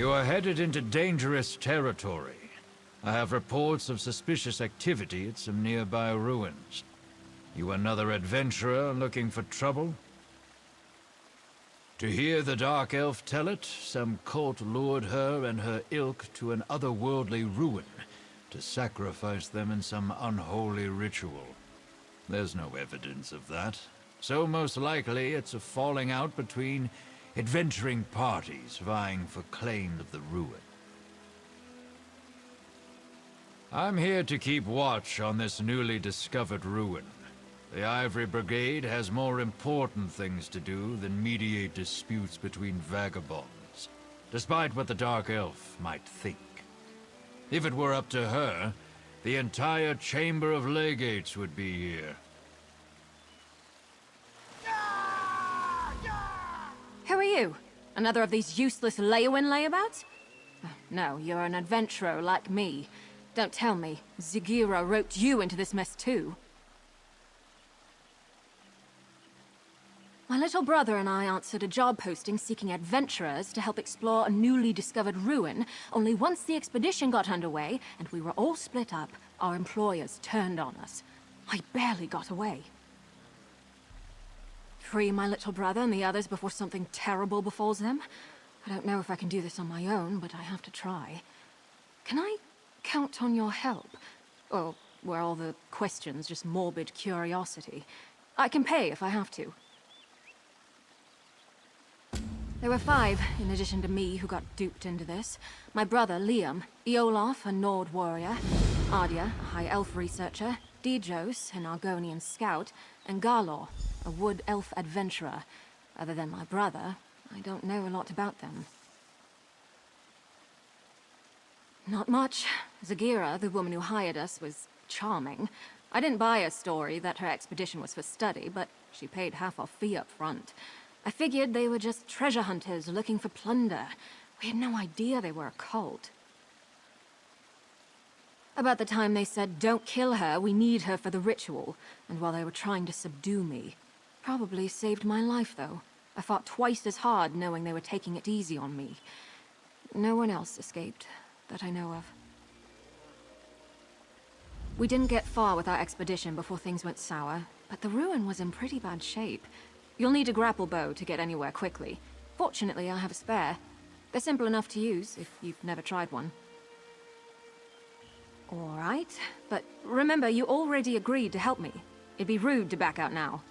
You are headed into dangerous territory. I have reports of suspicious activity at some nearby ruins. You another adventurer looking for trouble? To hear the Dark Elf tell it, some cult lured her and her ilk to an otherworldly ruin to sacrifice them in some unholy ritual. There's no evidence of that, so most likely it's a falling out between adventuring parties vying for claim of the ruin. I'm here to keep watch on this newly discovered ruin. The Ivory Brigade has more important things to do than mediate disputes between vagabonds, despite what the Dark Elf might think. If it were up to her, the entire Chamber of Legates would be here. Who are you? Another of these useless lay-in layabouts? No, you're an adventurer like me. Don't tell me, Zagira roped you into this mess too. My little brother and I answered a job posting seeking adventurers to help explore a newly discovered ruin, only once the expedition got underway and we were all split up, our employers turned on us. I barely got away. Free my little brother and the others before something terrible befalls them? I don't know if I can do this on my own, but I have to try. Can I count on your help? Or were all the questions just morbid curiosity? I can pay if I have to. There were 5, in addition to me, who got duped into this. My brother, Liam, Eolaf, a Nord warrior, Ardia, a High Elf researcher, Dijos, an Argonian scout, and Garlor, a Wood Elf adventurer. Other than my brother, I don't know a lot about them. Not much. Zagira, the woman who hired us, was charming. I didn't buy her story that her expedition was for study, but she paid half our fee up front. I figured they were just treasure hunters looking for plunder. We had no idea they were a cult. About the time they said, "Don't kill her, we need her for the ritual," and while they were trying to subdue me. Probably saved my life, though. I fought twice as hard knowing they were taking it easy on me. No one else escaped, that I know of. We didn't get far with our expedition before things went sour, but the ruin was in pretty bad shape. You'll need a grapple bow to get anywhere quickly. Fortunately, I have a spare. They're simple enough to use if you've never tried one. All right, but remember, you already agreed to help me. It'd be rude to back out now.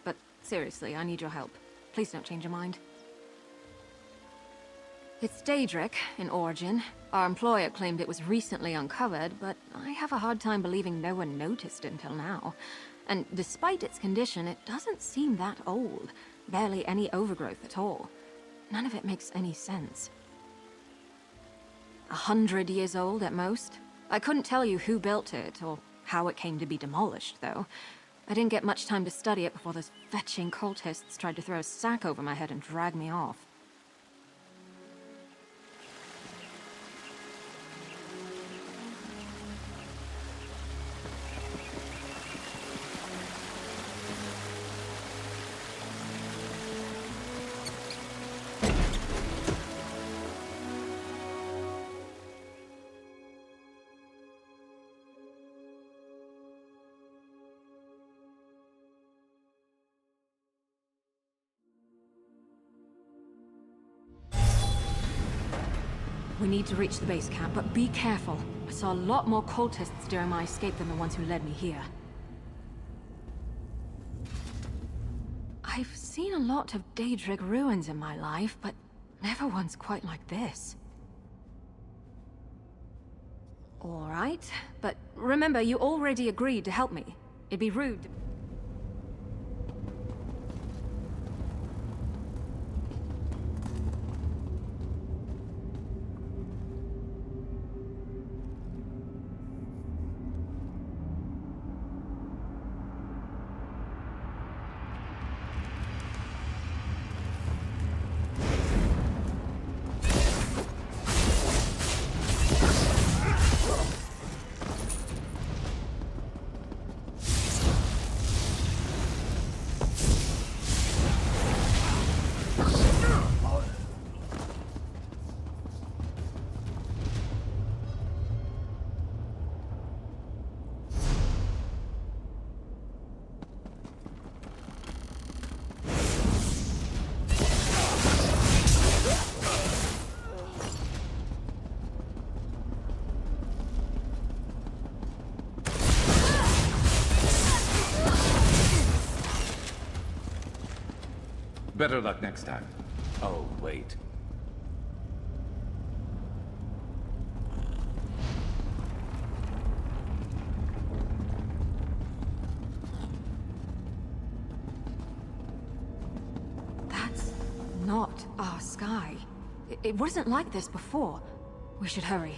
But seriously, I need your help. Please don't change your mind. It's Daedric, in origin. Our employer claimed it was recently uncovered, but I have a hard time believing no one noticed it until now. And despite its condition, it doesn't seem that old. Barely any overgrowth at all. None of it makes any sense. 100 years old at most. I couldn't tell you who built it, or how it came to be demolished, though. I didn't get much time to study it before those fetching cultists tried to throw a sack over my head and drag me off. We need to reach the base camp, but be careful. I saw a lot more cultists during my escape than the ones who led me here. I've seen a lot of Daedric ruins in my life, but never one's quite like this. All right, but remember, you already agreed to help me. It'd be rude to... Better luck next time. Oh, wait. That's not our sky. It wasn't like this before. We should hurry.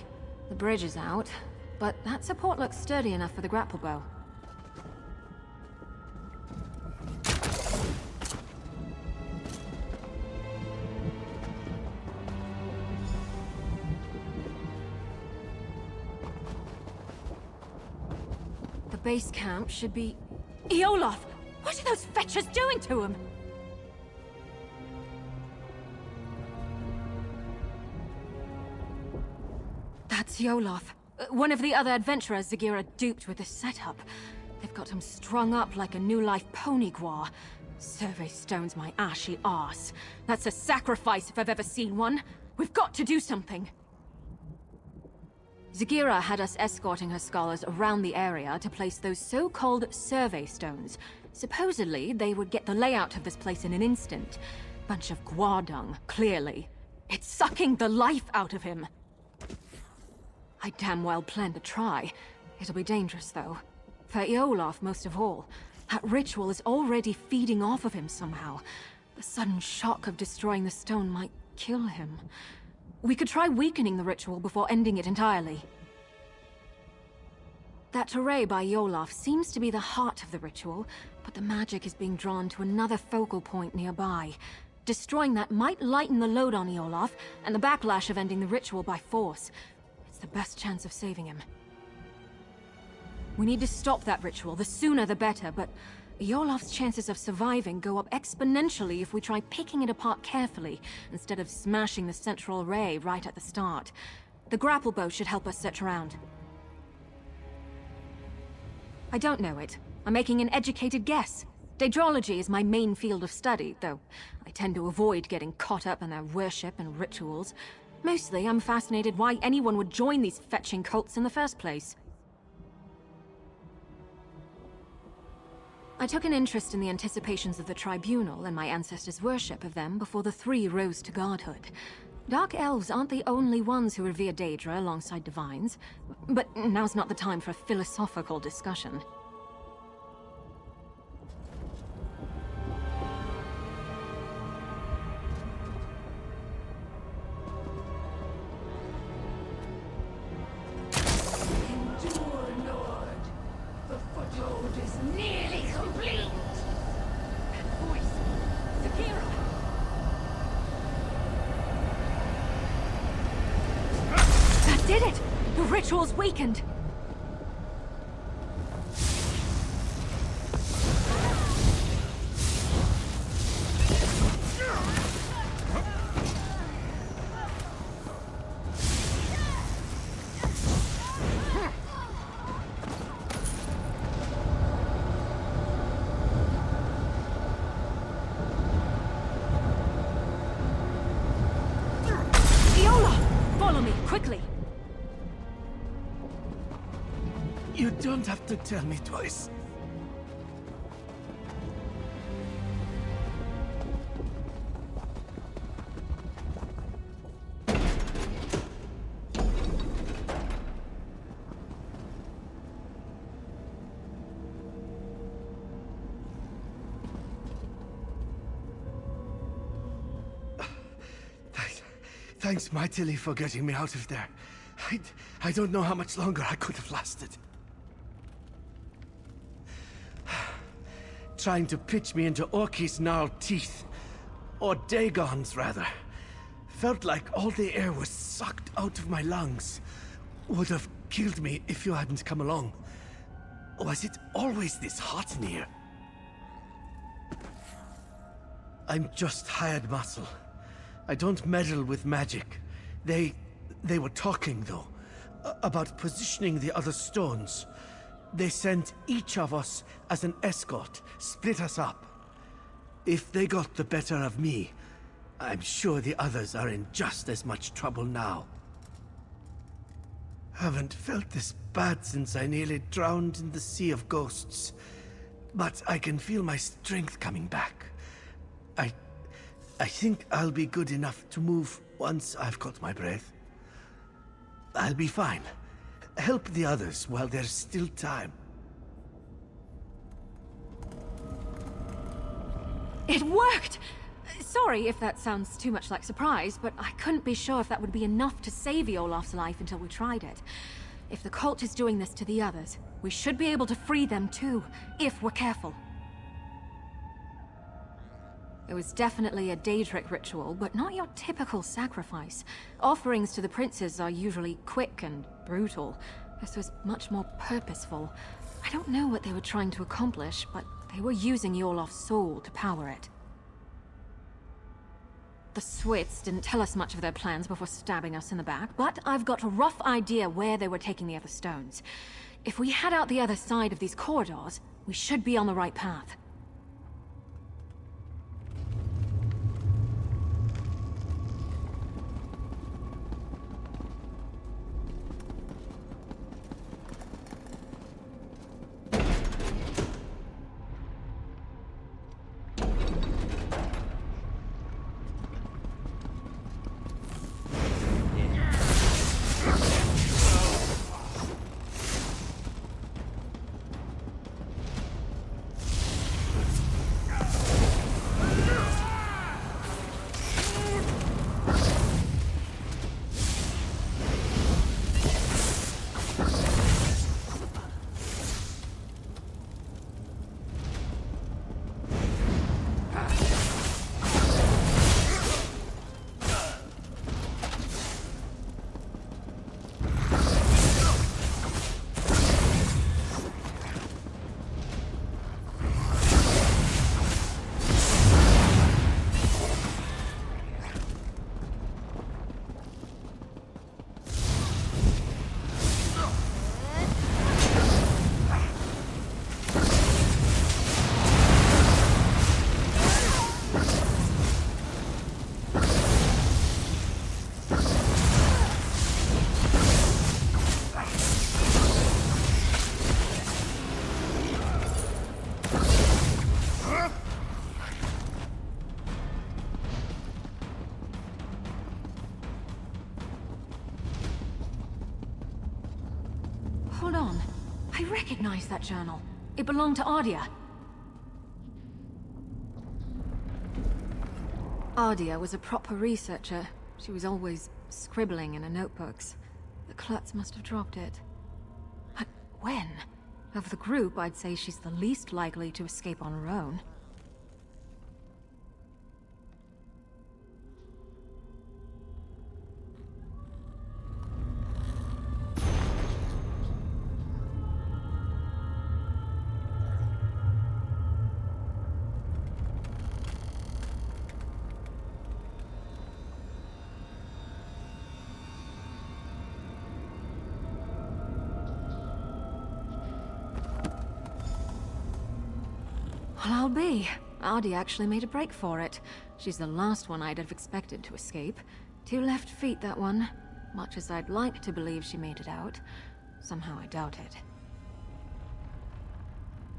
The bridge is out, but that support looks sturdy enough for the grapple bow. The base camp should be... Eolaf! What are those fetchers doing to him? That's Eolaf. One of the other adventurers Zagira duped with this setup. They've got him strung up like a new life pony guar. Survey stones my ashy arse. That's a sacrifice if I've ever seen one. We've got to do something. Zagira had us escorting her scholars around the area to place those so-called survey stones. Supposedly, they would get the layout of this place in an instant. Bunch of guar dung, clearly. It's sucking the life out of him. I damn well plan to try. It'll be dangerous, though. For Eolaf, most of all. That ritual is already feeding off of him somehow. The sudden shock of destroying the stone might kill him. We could try weakening the ritual before ending it entirely. That array by Eolaf seems to be the heart of the ritual, but the magic is being drawn to another focal point nearby. Destroying that might lighten the load on Eolaf, and the backlash of ending the ritual by force. The best chance of saving him. We need to stop that ritual, the sooner the better, but Eolaf's chances of surviving go up exponentially if we try picking it apart carefully, instead of smashing the central array right at the start. The grapple bow should help us search around. I don't know it. I'm making an educated guess. Daedrology is my main field of study, though I tend to avoid getting caught up in their worship and rituals. Mostly, I'm fascinated why anyone would join these fetching cults in the first place. I took an interest in the anticipations of the Tribunal and my ancestors' worship of them before the three rose to godhood. Dark elves aren't the only ones who revere Daedra alongside divines, but now's not the time for a philosophical discussion. Did it! The ritual's weakened! Eola! Follow me, quickly! You don't have to tell me twice. Thanks mightily for getting me out of there. I don't know how much longer I could have lasted. Trying to pitch me into Orki's gnarled teeth. Or Dagon's, rather. Felt like all the air was sucked out of my lungs. Would have killed me if you hadn't come along. Was it always this hot in here? I'm just hired muscle. I don't meddle with magic. They were talking, though, about positioning the other stones. They sent each of us as an escort, split us up. If they got the better of me, I'm sure the others are in just as much trouble now. Haven't felt this bad since I nearly drowned in the sea of ghosts. But I can feel my strength coming back. I think I'll be good enough to move once I've caught my breath. I'll be fine. Help the others while there's still time. It worked! Sorry if that sounds too much like surprise, but I couldn't be sure if that would be enough to save Olaf's life until we tried it. If the cult is doing this to the others, we should be able to free them too, if we're careful. It was definitely a Daedric ritual, but not your typical sacrifice. Offerings to the princes are usually quick and brutal. This was much more purposeful. I don't know what they were trying to accomplish, but they were using Olaf's soul to power it. The Swits didn't tell us much of their plans before stabbing us in the back, but I've got a rough idea where they were taking the other stones. If we head out the other side of these corridors, we should be on the right path. Hold on. I recognize that journal. It belonged to Ardia. Ardia was a proper researcher. She was always scribbling in her notebooks. The klutz must have dropped it. But when? Of the group, I'd say she's the least likely to escape on her own. Well, I'll be. Ardia actually made a break for it. She's the last one I'd have expected to escape. 2 left feet, that one. Much as I'd like to believe she made it out, somehow I doubt it.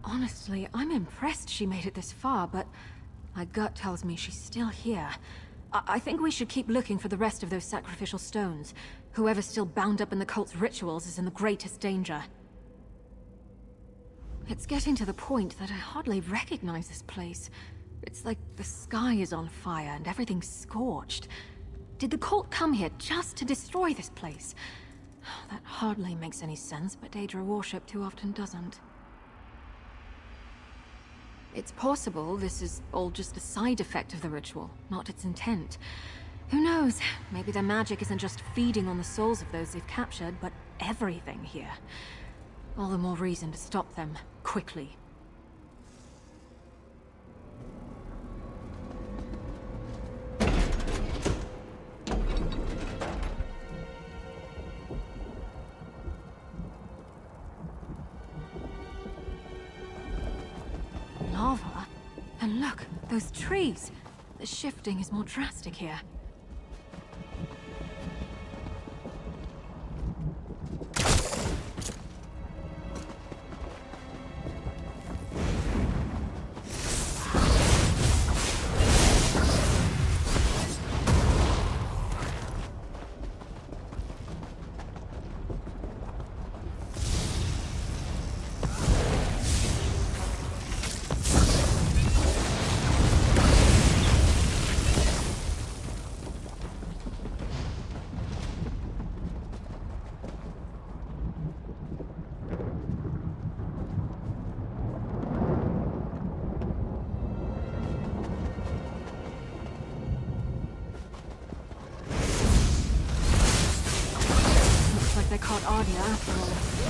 Honestly, I'm impressed she made it this far, but my gut tells me she's still here. I think we should keep looking for the rest of those sacrificial stones. Whoever's still bound up in the cult's rituals is in the greatest danger. It's getting to the point that I hardly recognize this place. It's like the sky is on fire and everything's scorched. Did the cult come here just to destroy this place? That hardly makes any sense, but Daedra worship too often doesn't. It's possible this is all just a side effect of the ritual, not its intent. Who knows? Maybe their magic isn't just feeding on the souls of those they've captured, but everything here. All the more reason to stop them, quickly. Lava? And look, those trees! The shifting is more drastic here.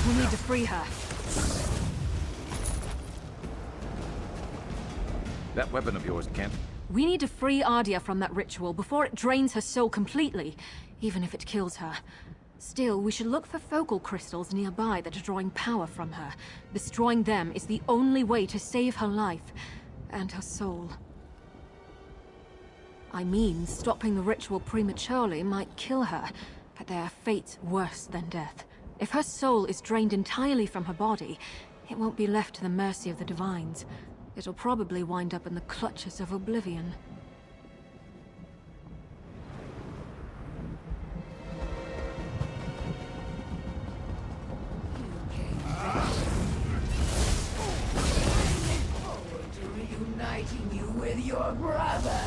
We need to free her. That weapon of yours can't... We need to free Ardia from that ritual before it drains her soul completely, even if it kills her. Still, we should look for focal crystals nearby that are drawing power from her. Destroying them is the only way to save her life and her soul. I mean, stopping the ritual prematurely might kill her, but there are fates worse than death. If her soul is drained entirely from her body, it won't be left to the mercy of the Divines. It'll probably wind up in the clutches of oblivion. Reuniting you with your brother!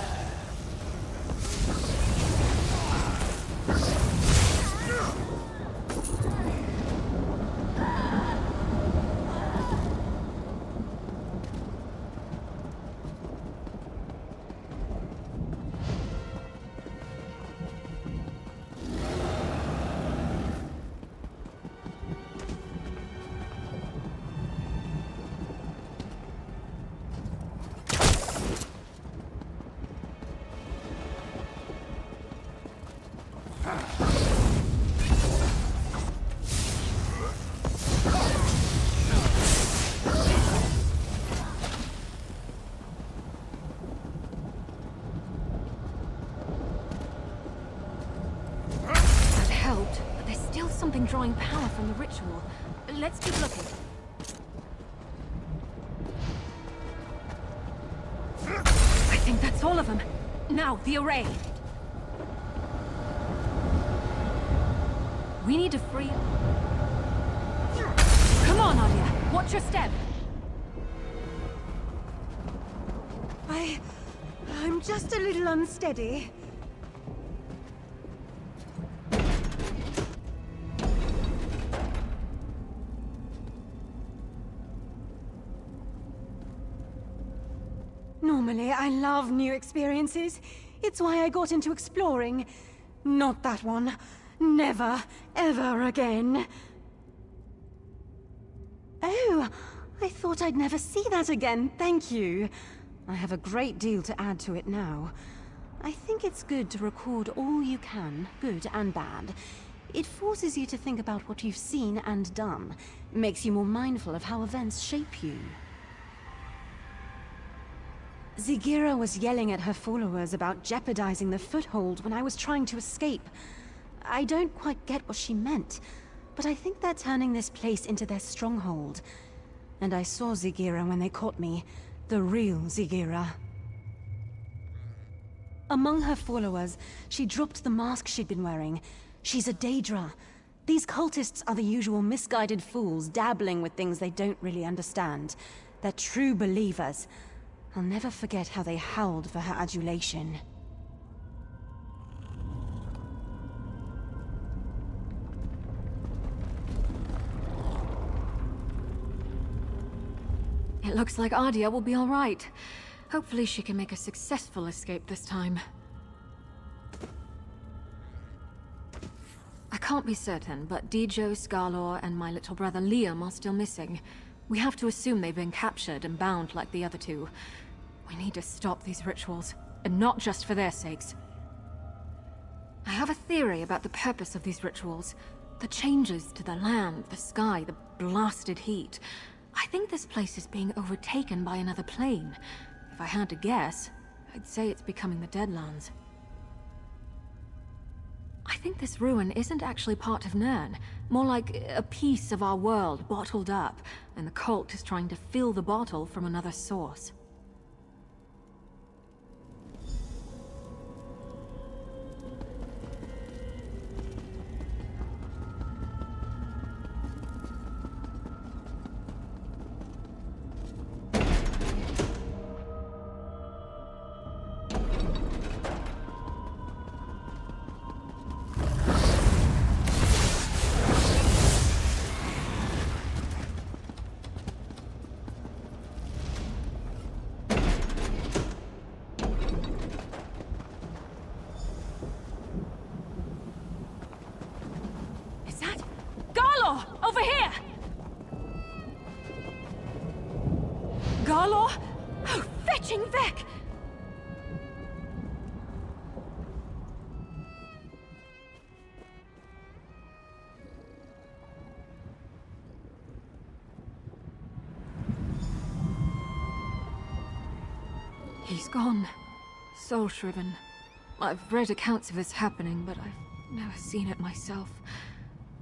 Drawing power from the ritual. Let's keep looking. I think that's all of them. Now, the array. We need to free... Come on, Ardia. Watch your step. I'm just a little unsteady. Normally, I love new experiences. It's why I got into exploring. Not that one. Never, ever again. Oh, I thought I'd never see that again. Thank you. I have a great deal to add to it now. I think it's good to record all you can, good and bad. It forces you to think about what you've seen and done. Makes you more mindful of how events shape you. Zigira was yelling at her followers about jeopardizing the foothold when I was trying to escape. I don't quite get what she meant, but I think they're turning this place into their stronghold. And I saw Zigira when they caught me, the real Zigira. Among her followers, she dropped the mask she'd been wearing. She's a Daedra. These cultists are the usual misguided fools dabbling with things they don't really understand. They're true believers. I'll never forget how they howled for her adulation. It looks like Ardia will be all right. Hopefully she can make a successful escape this time. I can't be certain, but Dijo, Scarlor, and my little brother Liam are still missing. We have to assume they've been captured and bound like the other two. We need to stop these rituals, and not just for their sakes. I have a theory about the purpose of these rituals. The changes to the land, the sky, the blasted heat. I think this place is being overtaken by another plane. If I had to guess, I'd say it's becoming the Deadlands. I think this ruin isn't actually part of Nirn. More like a piece of our world bottled up, and the cult is trying to fill the bottle from another source. Garlor? Oh, fetching Vic! He's gone. Soul-shriven. I've read accounts of this happening, but I've never seen it myself.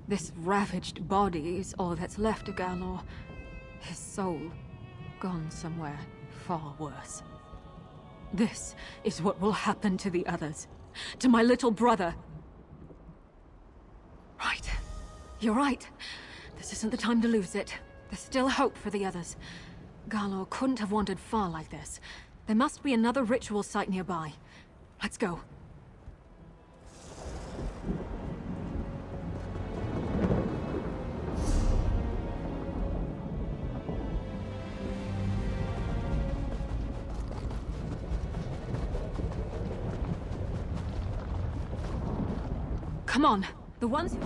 This ravaged body is all that's left of Garlor. His soul, gone somewhere far worse. This is what will happen to the others. To my little brother. Right. You're right. This isn't the time to lose it. There's still hope for the others. Garlor couldn't have wandered far like this. There must be another ritual site nearby. Let's go. Come on, the ones...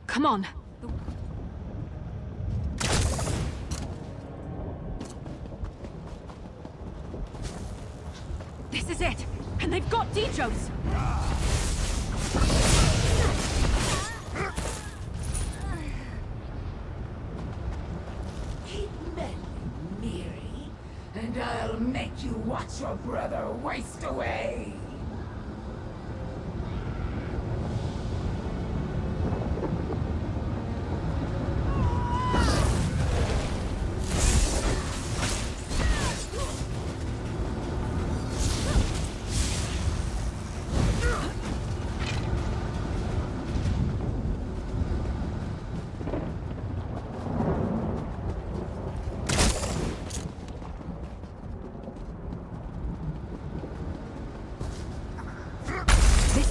Come on. This is it! And they've got DJI's! Keep mending, Mirri, and I'll make you watch your brother waste away.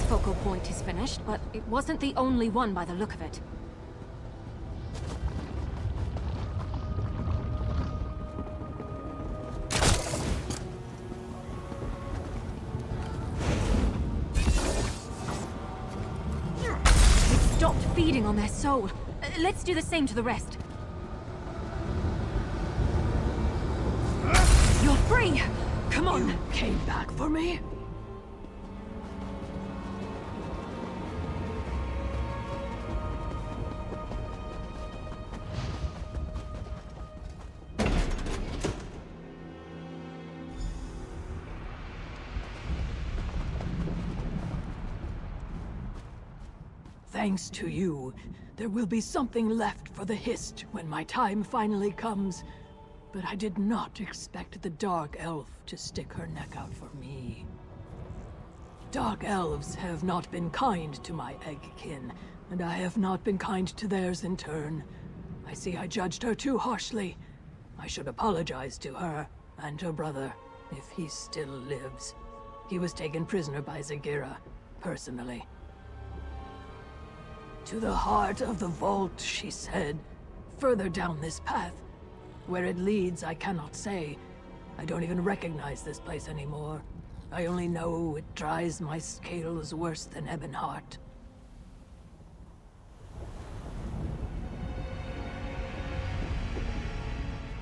Focal point is finished, but it wasn't the only one by the look of it. It stopped feeding on their soul. Let's do the same to the rest. You're free! Come on! You came back for me? Thanks to you, there will be something left for the Hist when my time finally comes. But I did not expect the Dark Elf to stick her neck out for me. Dark Elves have not been kind to my Eggkin, and I have not been kind to theirs in turn. I see I judged her too harshly. I should apologize to her and her brother, if he still lives. He was taken prisoner by Zagira, personally. To the heart of the vault, she said. Further down this path. Where it leads, I cannot say. I don't even recognize this place anymore. I only know it dries my scales worse than Ebonheart.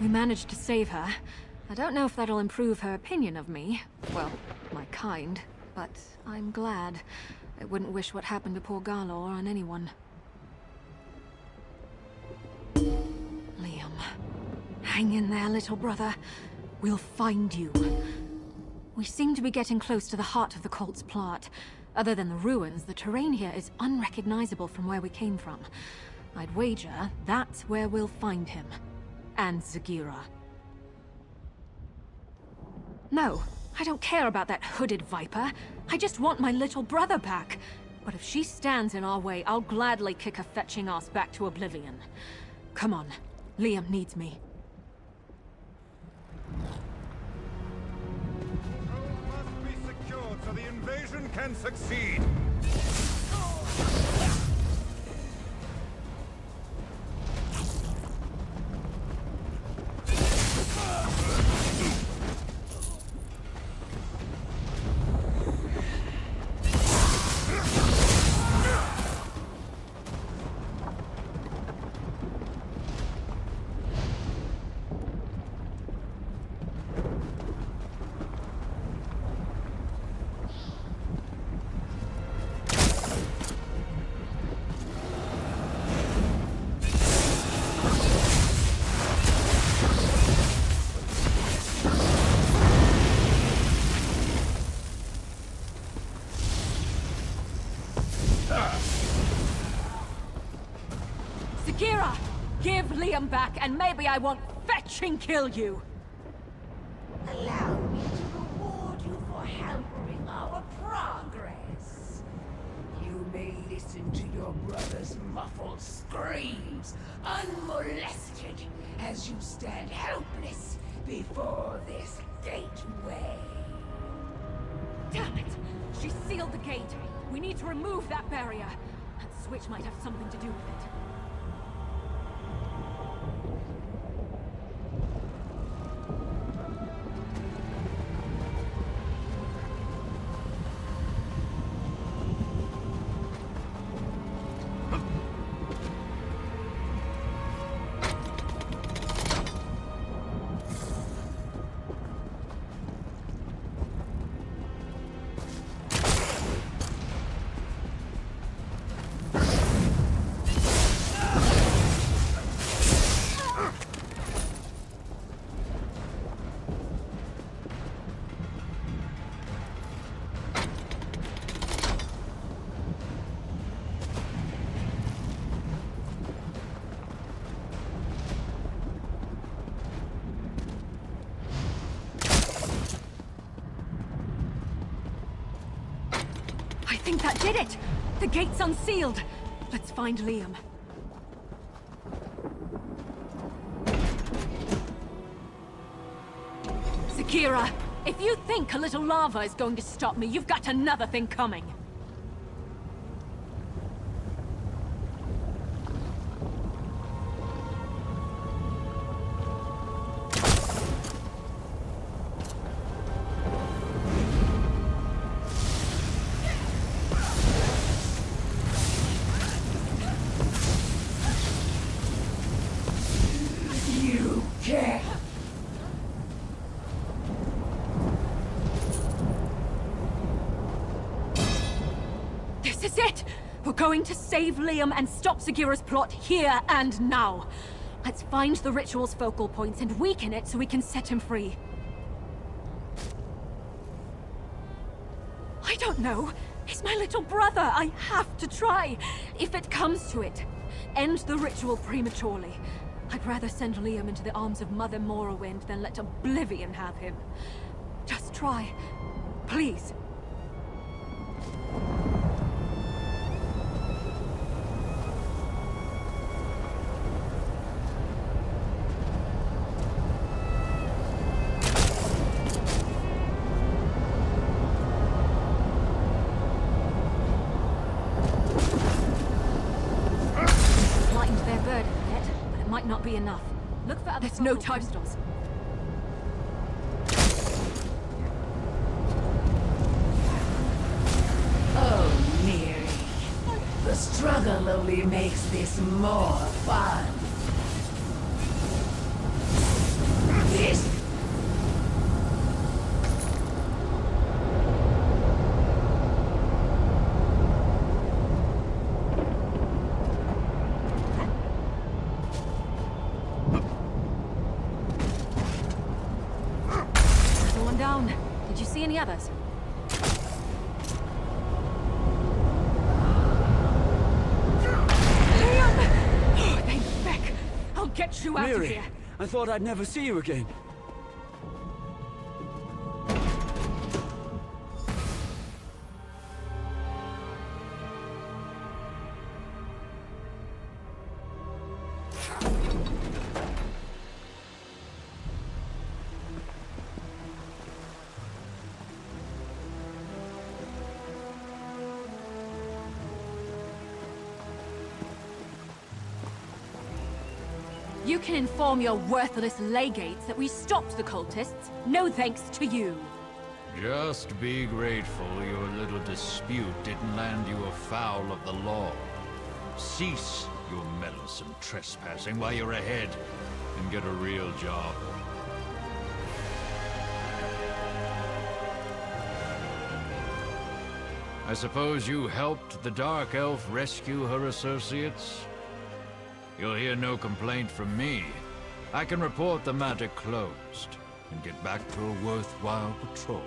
We managed to save her. I don't know if that'll improve her opinion of me. Well, my kind. But I'm glad. I wouldn't wish what happened to poor Garlor on anyone. Liam. Hang in there, little brother. We'll find you. We seem to be getting close to the heart of the cult's plot. Other than the ruins, the terrain here is unrecognizable from where we came from. I'd wager that's where we'll find him. And Zagira. No, I don't care about that hooded viper. I just want my little brother back. But if she stands in our way, I'll gladly kick her fetching ass back to oblivion. Come on, Liam needs me. Must be secured so the invasion can succeed. Zagira! Give Liam back, and maybe I won't fetch and kill you! Allow me to reward you for hampering our progress. You may listen to your brother's muffled screams, unmolested, as you stand helpless before this gateway. Damn it! She sealed the gate. We need to remove that barrier. That switch might have something to do with it. I think that did it! The gate's unsealed! Let's find Liam. Zagira, if you think a little lava is going to stop me, you've got another thing coming. You can't. This is it! We're going to save Liam and stop Zagira's plot here and now. Let's find the ritual's focal points and weaken it so we can set him free. I don't know. He's my little brother. I have to try. If it comes to it, end the ritual prematurely. I'd rather send Liam into the arms of Mother Morrowind than let Oblivion have him. Just try. Please. Lightened their burden a bit, but it might not be enough. Look for other. There's no time. Oh, Mirri. The struggle only makes this more fun. This you out of Mirri, here. I thought I'd never see you again. You can inform your worthless legates that we stopped the cultists, no thanks to you. Just be grateful your little dispute didn't land you afoul of the law. Cease your meddlesome trespassing while you're ahead and get a real job. I suppose you helped the Dark Elf rescue her associates? You'll hear no complaint from me. I can report the matter closed and get back to a worthwhile patrol.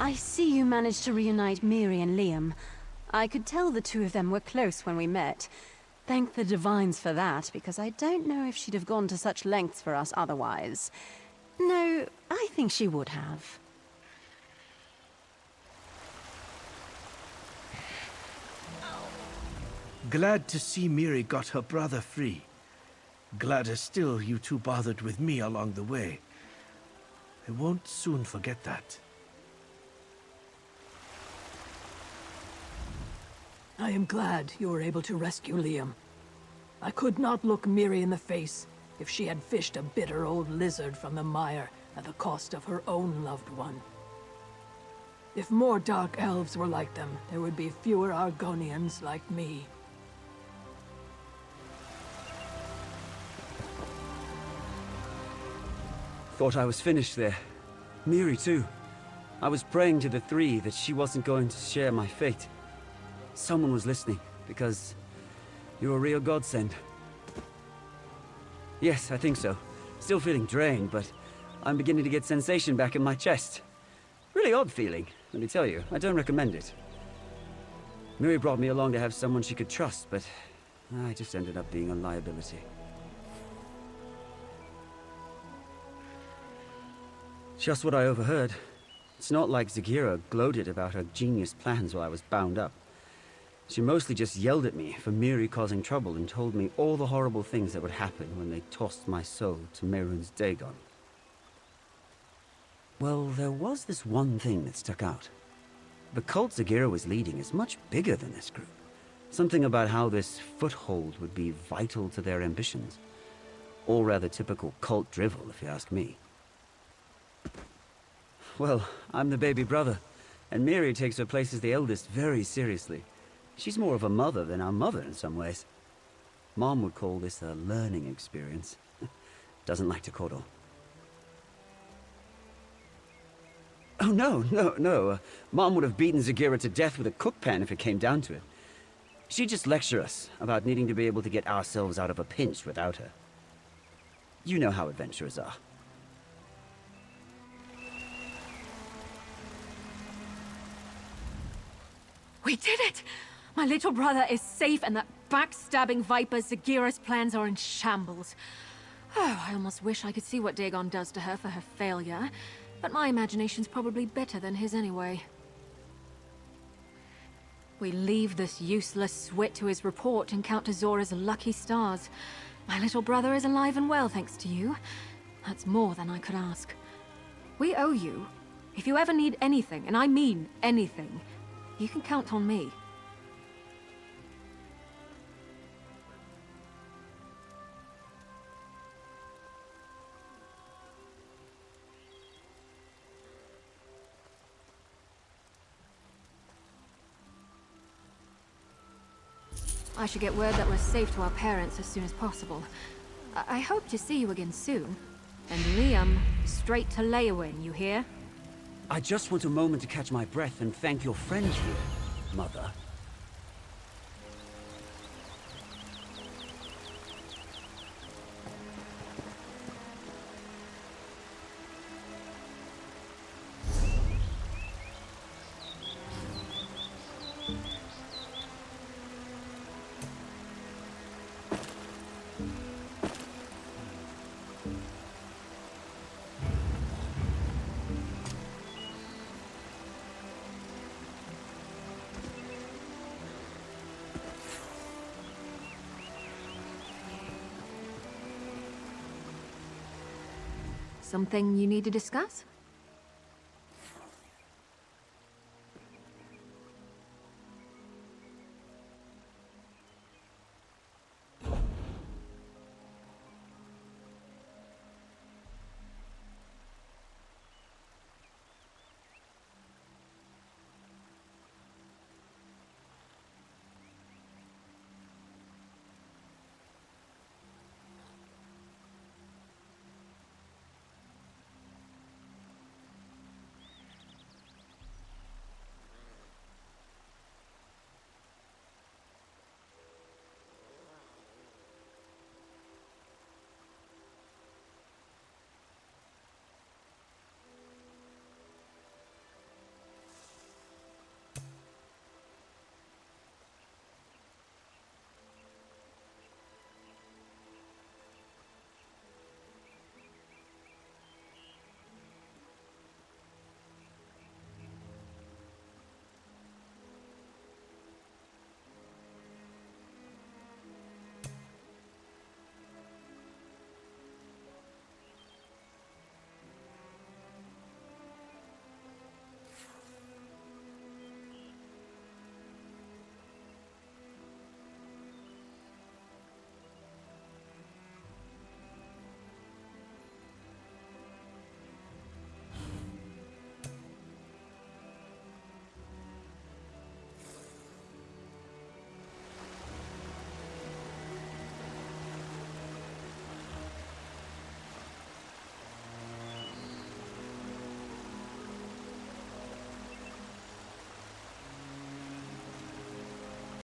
I see you managed to reunite Mirri and Liam. I could tell the two of them were close when we met. Thank the Divines for that, because I don't know if she'd have gone to such lengths for us otherwise. No, I think she would have. Glad to see Mirri got her brother free. Gladder still you two bothered with me along the way. I won't soon forget that. I am glad you were able to rescue Liam. I could not look Mirri in the face if she had fished a bitter old lizard from the mire at the cost of her own loved one. If more dark elves were like them, there would be fewer Argonians like me. Thought I was finished there. Mirri too. I was praying to the three that she wasn't going to share my fate. Someone was listening, because you're a real godsend. Yes, I think so. Still feeling drained, but I'm beginning to get sensation back in my chest. Really odd feeling, let me tell you. I don't recommend it. Mirri brought me along to have someone she could trust, but I just ended up being a liability. Just what I overheard. It's not like Zagira gloated about her genius plans while I was bound up. She mostly just yelled at me for Mirri causing trouble and told me all the horrible things that would happen when they tossed my soul to Mehrunes Dagon. Well, there was this one thing that stuck out. The cult Zagira was leading is much bigger than this group. Something about how this foothold would be vital to their ambitions. All rather typical cult drivel, if you ask me. Well, I'm the baby brother, and Mirri takes her place as the eldest very seriously. She's more of a mother than our mother in some ways. Mom would call this a learning experience. Doesn't like to coddle. Oh, no. Mom would have beaten Zagira to death with a cook pan if it came down to it. She'd just lecture us about needing to be able to get ourselves out of a pinch without her. You know how adventurers are. We did it! My little brother is safe, and that backstabbing viper Zagira's plans are in shambles. Oh, I almost wish I could see what Dagon does to her for her failure, but my imagination's probably better than his anyway. We leave this useless swit to his report and count to Zora's lucky stars. My little brother is alive and well, thanks to you. That's more than I could ask. We owe you. If you ever need anything, and I mean anything, you can count on me. I should get word that we're safe to our parents as soon as possible. I hope to see you again soon. And Liam, straight to Leywin, you hear? I just want a moment to catch my breath and thank your friend here, Mother. Something you need to discuss?